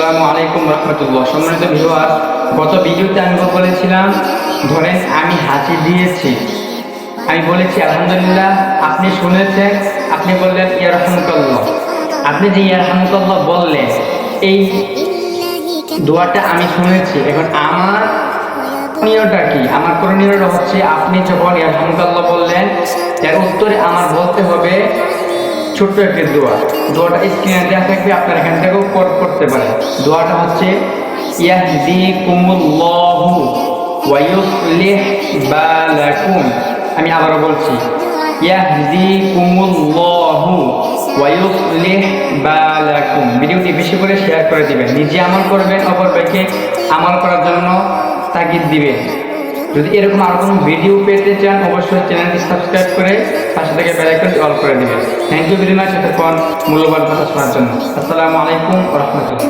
আসসালামু আলাইকুম রহমতুল্লাহ। সম্মানিত ভিউয়ার, গত ভিডিওতে আমি বলেছিলাম, ধরেন আমি হাসি দিয়েছি, আমি বলেছি আলহামদুলিল্লাহ, আপনি শুনেছেন, আপনি বললেন ইয়া রাহমাতুল্লাহ। আপনি যে ইয়া রাহমাতুল্লাহ বললেন, এই দোয়াটা আমি শুনেছি। এখন আমার করণীয়টা কি? আমার করণীয়টা হচ্ছে, আপনি যখন ইয়া রাহমাতুল্লাহ বললেন, এর উত্তরে আমার বলতে হবে ছোট্ট একটি দোয়াটা স্ক্রিনে দেওয়া থাকবে, আপনার এখান থেকেও করতে পারেন। দোয়াটা হচ্ছে ইয়াহদিকুমুল্লাহু ওয়া ইউসলিহ বালাকুম। আমি আবারও বলছি, ইয়াহদিকুমুল্লাহু ওয়া ইউসলিহ বালাকুম। ভিডিওটি বেশি করে শেয়ার করে দিবেন, নিজে আমল করবেন, অপর ব্যক্তিকে আমল করার জন্য তাগিদ দিবেন। যদি এরকম আর কোনো ভিডিও পেতে চান, অবশ্যই চ্যানেলটি সাবস্ক্রাইব করে পাশে থেকে বেল আইকনটি অল করে দিবেন। থ্যাংক ইউ ভেরি মাচ এতক্ষণ মূল্যবান কথা শোনার জন্য। আসসালামু আলাইকুম ওয়া রাহমাতুল্লাহ।